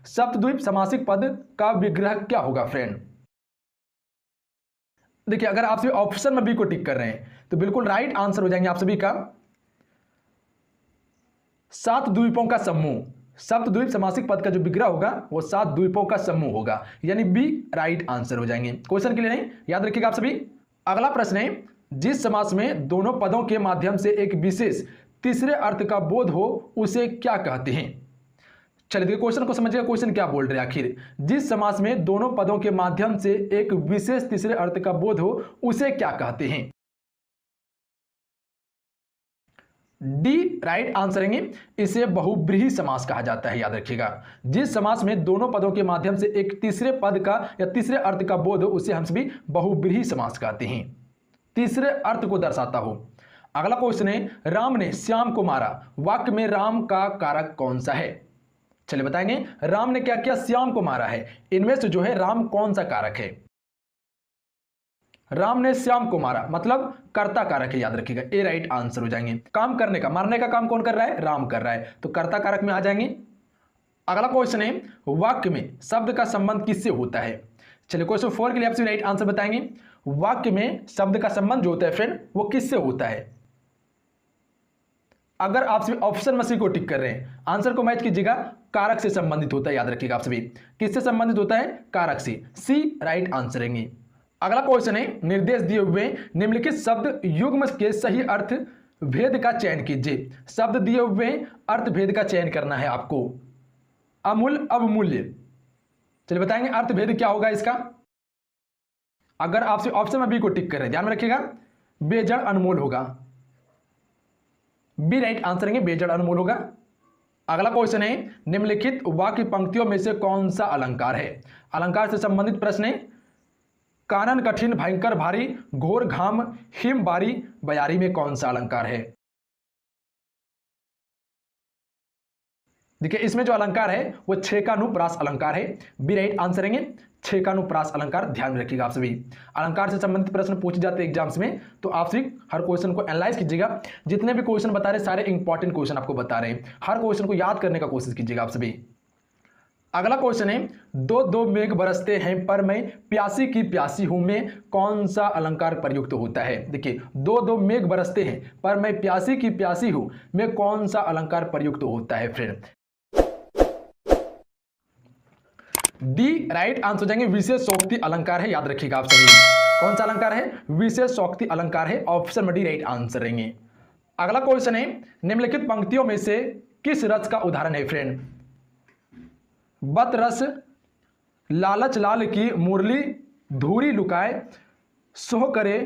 सप्तद्वीप समासिक पद का विग्रह क्या होगा फ्रेंड? देखिए, अगर आप सभी ऑप्शन में बी को टिक कर रहे हैं तो बिल्कुल राइट आंसर हो जाएंगे आप सभी का सात द्वीपों का समूह। सप्तद्वीप समासिक पद का जो विग्रह होगा वो सात द्वीपों का समूह होगा, यानी बी राइट आंसर हो जाएंगे। क्वेश्चन के लिए नहीं, याद रखिएगा आप सभी। अगला प्रश्न है, जिस समास में दोनों पदों के माध्यम से एक विशेष तीसरे अर्थ का बोध हो उसे क्या कहते हैं? चलिए देखिए क्वेश्चन को समझिएगा, क्वेश्चन क्या बोल रहे हैं आखिर। जिस समास में दोनों पदों के माध्यम से एक विशेष तीसरे अर्थ का बोध हो उसे क्या कहते हैं? डी राइट आंसर है। इसे बहुब्रीहि समास कहा जाता है, याद रखिएगा। जिस समास में दोनों पदों के माध्यम से एक तीसरे पद का या तीसरे अर्थ का बोध हो उसे हम सभी बहुब्रीहि समास कहते हैं, तीसरे अर्थ को दर्शाता हो। अगला क्वेश्चन है, राम ने श्याम को मारा, वाक्य में राम का कारक कौन सा है? चलिए बताएंगे, राम ने क्या किया? श्याम को मारा है। इनमें से जो है राम कौन सा कारक है? राम ने श्याम को मारा मतलब कर्ता कारक है, याद रखिएगा। ए राइट आंसर हो जाएंगे। काम करने का, मारने का काम कौन कर रहा है? राम कर रहा है, तो कर्ता कारक में आ जाएंगे। अगला क्वेश्चन है, वाक्य में शब्द का संबंध किससे होता है? चलिए क्वेश्चन 4 के लिए आप राइट आंसर बताएंगे। वाक्य में शब्द का संबंध जो होता है फ्रेंड वो किससे होता है? अगर आप सभी ऑप्शन में सी को टिक कर रहे हैं, आंसर को मैच कीजिएगा। कारक से संबंधित होता है, याद रखिएगा आप सभी। किससे संबंधित होता है? कारक से। सी राइट आंसर है। अगला क्वेश्चन है, निर्देश दिए हुए निम्नलिखित शब्द युग्म के सही अर्थ भेद का चयन कीजिए। शब्द दिए हुए अर्थ भेद का चयन करना है आपको। अमूल अवमूल्य, चलिए बताएंगे अर्थ भेद क्या होगा इसका। अगर आपसे ऑप्शन में बी को टिक कर रहे हैं, ध्यान में रखिएगा, बेजड़ अनमोल होगा। बी राइट आंसर है, बेजड़ अनमोल होगा। अगला क्वेश्चन है, निम्नलिखित वाक्य पंक्तियों में से कौन सा अलंकार है? अलंकार से संबंधित प्रश्न है। कानन कठिन भयंकर भारी, घोर घाम हिम बारी, बयारी में कौन सा अलंकार है? देखिए इसमें जो अलंकार है वो छेकानुप्रास अलंकार है। बी राइट आंसर है, छेकानुप्रास अलंकार। ध्यान में रखिएगा आप सभी। अलंकार से संबंधित प्रश्न पूछे जाते हैं एग्जाम्स में, तो आप सभी हर क्वेश्चन को एनालाइज कीजिएगा। जितने भी क्वेश्चन बता रहे सारे इंपॉर्टेंट क्वेश्चन आपको बता रहे हैं, हर क्वेश्चन को याद करने का कोशिश कीजिएगा आप सभी। अगला क्वेश्चन है, दो दो मेघ बरसते हैं पर मैं प्यासी की प्यासी हूं में कौन सा अलंकार प्रयुक्त होता है? देखिए दो दो मेघ बरसते हैं पर मैं प्यासी की प्यासी हूं में कौन सा अलंकार प्रयुक्त होता है फ्रेंड? डी राइट आंसर हो जाएंगे, विशेष शोक्ति अलंकार है, याद रखिएगा आप सभी। कौन सा अलंकार है? विशेष शोक्ति अलंकार है। ऑप्शन में डी राइट आंसर रहेंगे। अगला क्वेश्चन है, निम्नलिखित पंक्तियों में से किस रस का उदाहरण है फ्रेंड? बत रस, लालच लाल की मुरली, धूरी लुकाए, सोह करे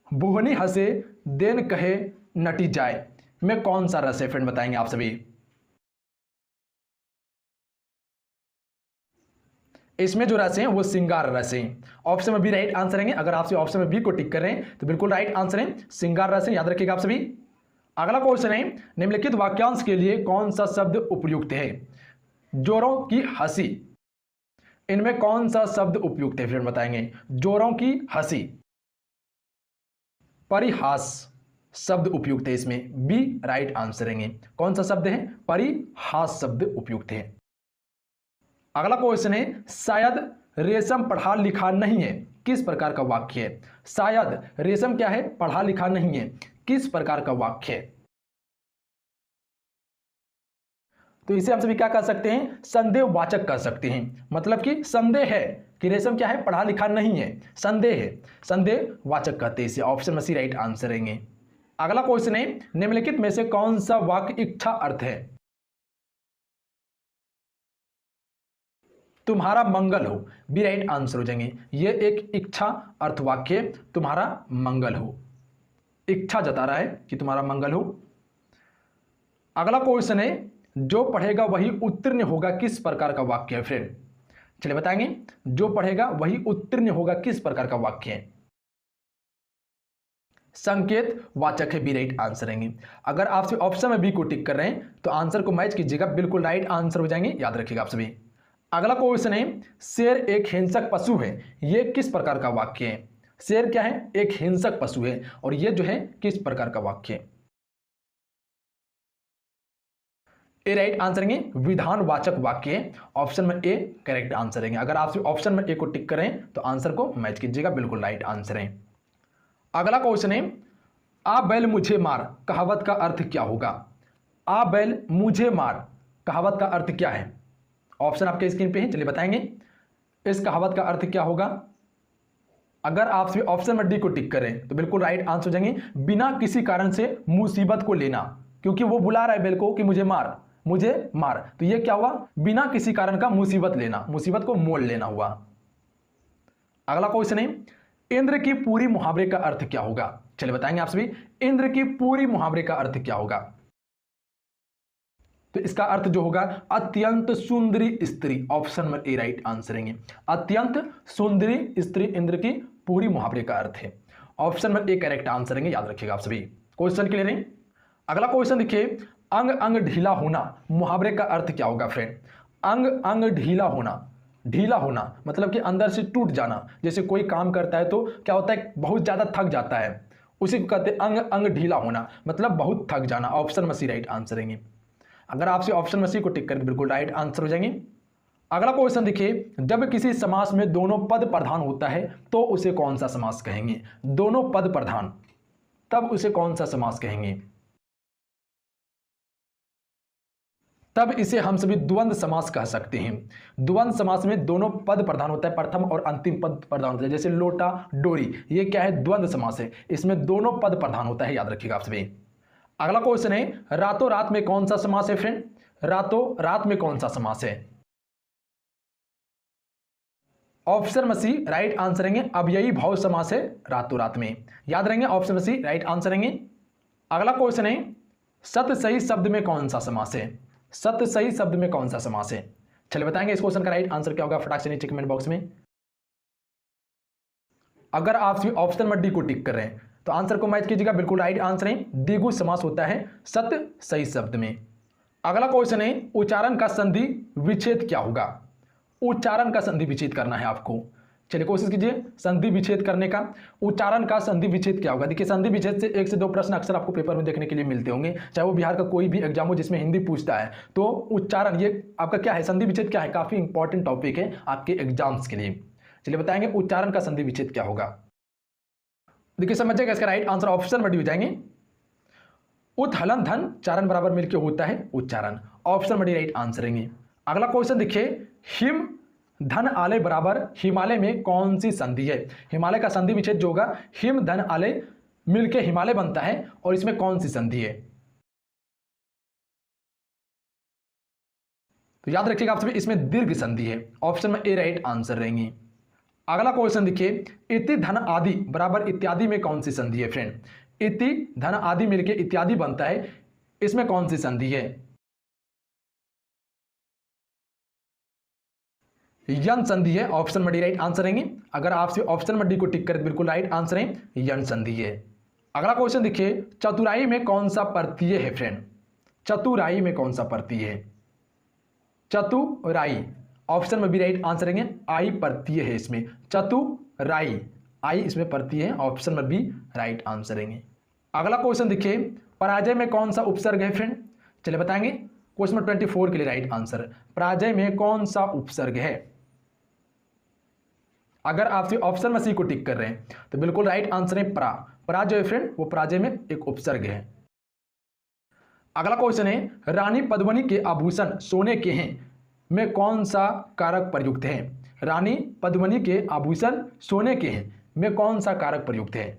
बुहनी हंसे, देन कहे नटी जाए में कौन सा रस है फ्रेंड? बताएंगे आप सभी। इसमें जो रस है वो श्रृंगार रस है। ऑप्शन में बी राइट आंसर है। अगर आपसे ऑप्शन में बी को टिक कर रहे हैं तो बिल्कुल राइट आंसर है, श्रृंगार रस है, याद रखिएगा आप सभी। अगला क्वेश्चन है, निम्नलिखित वाक्यांश के लिए कौन सा शब्द उपयुक्त है? जोरों की हंसी, इनमें कौन सा शब्द उपयुक्त है फिर बताएंगे। जोरों की हंसी, परिहास शब्द उपयुक्त है इसमें। बी राइट आंसर है। कौन सा शब्द है? परिहास शब्द उपयुक्त है। अगला क्वेश्चन है, शायद रेशम पढ़ा लिखा नहीं है, किस प्रकार का वाक्य है? शायद रेशम क्या है? पढ़ा लिखा नहीं है, किस प्रकार का वाक्य है? तो इसे हम सभी क्या कह सकते हैं? संदेहवाचक कह सकते हैं। मतलब कि संदेह है कि रेशम क्या है? पढ़ा लिखा नहीं है, संदेह है, संदेहवाचक कहते हैं इसे। ऑप्शन में सी राइट आंसर रहेंगे। अगला क्वेश्चन है, निम्नलिखित में से कौन सा वाक्य इच्छा अर्थ है? तुम्हारा मंगल हो, बी राइट आंसर हो जाएंगे। ये एक इच्छा अर्थ वाक्य, तुम्हारा मंगल हो, इच्छा जता रहा है कि तुम्हारा मंगल हो। अगला क्वेश्चन है, जो पढ़ेगा वही उत्तीर्ण होगा, किस प्रकार का वाक्य है फ्रेंड? चलिए बताएंगे, जो पढ़ेगा वही उत्तीर्ण होगा, किस प्रकार का वाक्य है? संकेत वाचक है, बी राइट आंसर रहेंगे। अगर आप ऑप्शन में बी को टिक कर रहे हैं तो आंसर को मैच कीजिएगा, बिल्कुल राइट आंसर हो जाएंगे, याद रखिएगा आप सभी। अगला क्वेश्चन है, शेर एक हिंसक पशु है, यह किस प्रकार का वाक्य है? शेर क्या है? एक हिंसक पशु है, और यह जो है किस प्रकार का वाक्य है? ए राइट आंसर रहेंगे, विधानवाचक वाक्य, ऑप्शन में ए करेक्ट आंसर रहेंगे। अगर आप ऑप्शन में ए को टिक करें तो आंसर को मैच कीजिएगा, बिल्कुल राइट आंसर है। अगला क्वेश्चन है, आ बैल मुझे मार कहावत का अर्थ क्या होगा? आ बैल मुझे मार कहावत का अर्थ क्या है? ऑप्शन आपके स्क्रीन पे है, चलिए बताएंगे इस कहावत का अर्थ क्या होगा। अगर आप ऑप्शन में डी को टिक करें तो बिल्कुल राइट आंसर हो जाएंगे, बिना किसी कारण से मुसीबत को लेना, क्योंकि वो बुला रहा है बैल को कि मुझे मार मुझे मार, तो ये क्या हुआ? बिना किसी कारण का मुसीबत लेना, मुसीबत को मोल लेना हुआ। अगला क्वेश्चन है, इंद्र की पूरी मुहावरे का अर्थ क्या होगा? चलिए बताएंगे आप सभी, इंद्र की पूरी मुहावरे का अर्थ क्या होगा? तो इसका अर्थ जो होगा, अत्यंत सुंदरी स्त्री, ऑप्शन में ए राइट आंसर रहेंगे। अत्यंत सुंदरी स्त्री इंद्र की पूरी मुहावरे का अर्थ है, ऑप्शन में ए करेक्ट आंसर रहेंगे, याद रखिएगा आप सभी। क्वेश्चन क्लियर है? अगला क्वेश्चन देखिए, अंग अंग ढीला होना मुहावरे का अर्थ क्या होगा फ्रेंड? अंग अंग ढीला होना, ढीला होना मतलब कि अंदर से टूट जाना। जैसे कोई काम करता है तो क्या होता है, बहुत ज्यादा थक जाता है, उसी को कहते हैं अंग अंग ढीला होना, मतलब बहुत थक जाना, ऑप्शन में सी राइट आंसर रहेंगे। अगर आपसे ऑप्शन में सी को टिक कर बिल्कुल राइट आंसर हो जाएंगे। अगला क्वेश्चन देखिए, जब किसी समास में दोनों पद प्रधान होता है तो उसे कौन सा समास कहेंगे? दोनों पद प्रधान, तब उसे कौन सा समास कहेंगे? तब इसे हम सभी द्वंद्व समास कह सकते हैं। द्वंद्व समास में दोनों पद प्रधान होता है, प्रथम और अंतिम पद प्रधान होता है। जैसे लोटा डोरी, ये क्या है? द्वंद्व समास है, इसमें दोनों पद प्रधान होता है, याद रखिएगा आप सभी। अगला क्वेश्चन है, रातों रात में कौन सा समास है फ्रेंड? रातों रात में कौन सा समास है? ऑप्शन में सी राइट आंसर रहेंगे, अव्ययी भाव समास है रातों रात में, याद रहेंगे, ऑप्शन में सी राइट आंसर रहेंगे। अगला क्वेश्चन है, सत सही शब्द में कौन सा समास है? सत्य सही शब्द में कौन सा समास है? चलिए बताएंगे इस क्वेश्चन का राइट आंसर क्या होगा, फटाक से नीचे कमेंट बॉक्स में। अगर आप ऑप्शन में डी को टिक कर रहे हैं तो आंसर को मैच कीजिएगा, बिल्कुल राइट आंसर है, द्विगु समास होता है सत्य सही शब्द में। अगला क्वेश्चन है, उच्चारण का संधि विच्छेद क्या होगा? उच्चारण का संधि विच्छेद करना है आपको, चलिए कोशिश कीजिए संधि विच्छेद करने का। उच्चारण का संधि विच्छेद क्या होगा? देखिए संधि विच्छेद से 1 से 2 प्रश्न अक्सर आपको पेपर में देखने के लिए मिलते होंगे, चाहे वो बिहार का कोई भी एग्जाम हो जिसमें हिंदी पूछता है। तो उच्चारण ये आपका क्या है, संधि विच्छेद क्या है, काफी इंपॉर्टेंट टॉपिक है आपके एग्जाम्स के लिए। चलिए बताएंगे उच्चारण का संधि विच्छेद क्या होगा। देखिए समझिएगा, इसका राइट आंसर ऑप्शन में डी हो जाएंगे, उत हलन धन चारण बराबर मिलकर होता है उच्चारण, ऑप्शन में डी राइट आंसर रहेंगे। अगला क्वेश्चन देखिए, हिम धन आलय बराबर हिमालय में कौन सी संधि है? हिमालय का संधि विच्छेद जो होगा, हिम धन आलय मिलके हिमालय बनता है, और इसमें कौन सी संधि है? तो याद रखिएगा आप सभी, इसमें दीर्घ संधि है, ऑप्शन में ए राइट आंसर रहेंगे। अगला क्वेश्चन देखिए, इति धन आदि बराबर इत्यादि में कौन सी संधि है फ्रेंड? इति धन आदि मिलके इत्यादि बनता है, इसमें कौन सी संधि है? यन संधि है, ऑप्शन में डी राइट आंसर रहेंगे। अगर आपसे ऑप्शन में डी को टिक करें बिल्कुल राइट आंसर है, यन संधि है। अगला क्वेश्चन देखिए, चतुराई में कौन सा प्रत्यय है फ्रेंड? चतुराई में कौन सा प्रत्यय है? चतुराई, ऑप्शन में बी राइट आंसर रहेंगे, आई प्रत्यय है इसमें, चतुराई आई इसमें प्रत्यय है, ऑप्शन में बी राइट आंसर रहेंगे। अगला क्वेश्चन देखिए, पराजय में कौन सा उपसर्ग है फ्रेंड? चलिए बताएंगे, क्वेश्चन 24 के लिए राइट आंसर, पराजय में कौन सा उपसर्ग है? अगर आपसे ऑप्शन में सी को टिक कर रहे हैं तो बिल्कुल राइट आंसर है परा, परा जो है फ्रेंड वो पराजय में एक उपसर्ग है। अगला क्वेश्चन है, रानी पद्मिनी के आभूषण सोने के हैं में कौन सा कारक प्रयुक्त है? रानी पद्मिनी के आभूषण सोने के हैं में कौन सा कारक प्रयुक्त है?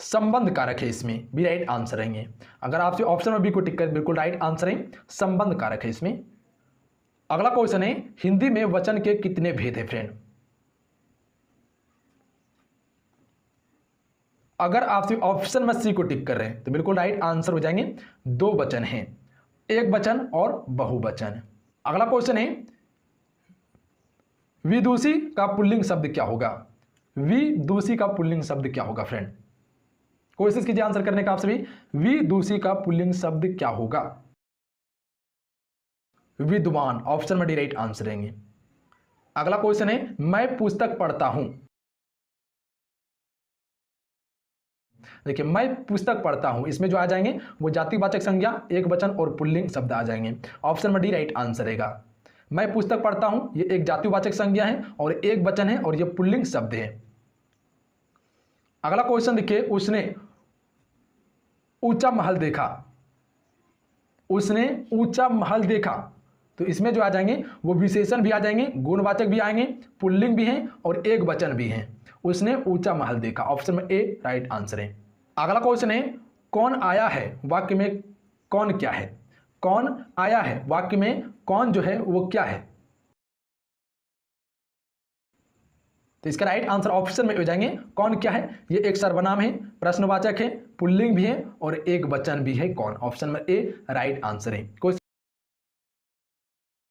संबंध कारक है, इसमें भी राइट आंसर रहेंगे। अगर आपसे ऑप्शन में बी को टिक कर बिल्कुल राइट आंसर है, संबंध कारक है इसमें। अगला क्वेश्चन है, हिंदी में वचन के कितने भेद हैं फ्रेंड? अगर आप ऑप्शन में सी को टिक कर रहे हैं तो बिल्कुल राइट आंसर हो जाएंगे, 2 वचन हैं, एक वचन और बहुवचन। अगला क्वेश्चन है, विदुषी का पुल्लिंग शब्द क्या होगा? विदुषी का पुल्लिंग शब्द क्या होगा फ्रेंड? कोशिश कीजिए आंसर करने का आप सभी, विदुषी का पुल्लिंग शब्द क्या होगा? विद्वान, ऑप्शन में डी राइट आंसर रहेंगे। अगला क्वेश्चन है, मैं पुस्तक पढ़ता हूं, देखिए मैं पुस्तक पढ़ता हूं, इसमें जो आ जाएंगे वो जातिवाचक संज्ञा, एक वचन और पुल्लिंग शब्द आ जाएंगे। ऑप्शन में डी राइट आंसर रहेगा। मैं पुस्तक पढ़ता हूं, ये एक जातिवाचक संज्ञा है और एक वचन है और ये पुल्लिंग शब्द है। अगला क्वेश्चन देखिए, उसने ऊंचा महल देखा, उसने ऊंचा महल देखा, तो इसमें जो आ जाएंगे वो विशेषण भी आ जाएंगे, गुणवाचक भी आएंगे, पुल्लिंग भी हैं और एक वचन भी हैं। उसने ऊंचा महल देखा, ऑप्शन में ए राइट आंसर है। अगला क्वेश्चन है, कौन आया है वाक्य में कौन क्या है? कौन आया है वाक्य में कौन जो है वो क्या है? तो इसका राइट आंसर ऑप्शन में हो जाएंगे कौन क्या है। ये एक सर्वनाम है, प्रश्नवाचक है, पुल्लिंग भी है और एक वचन भी है कौन। ऑप्शन में ए राइट आंसर है।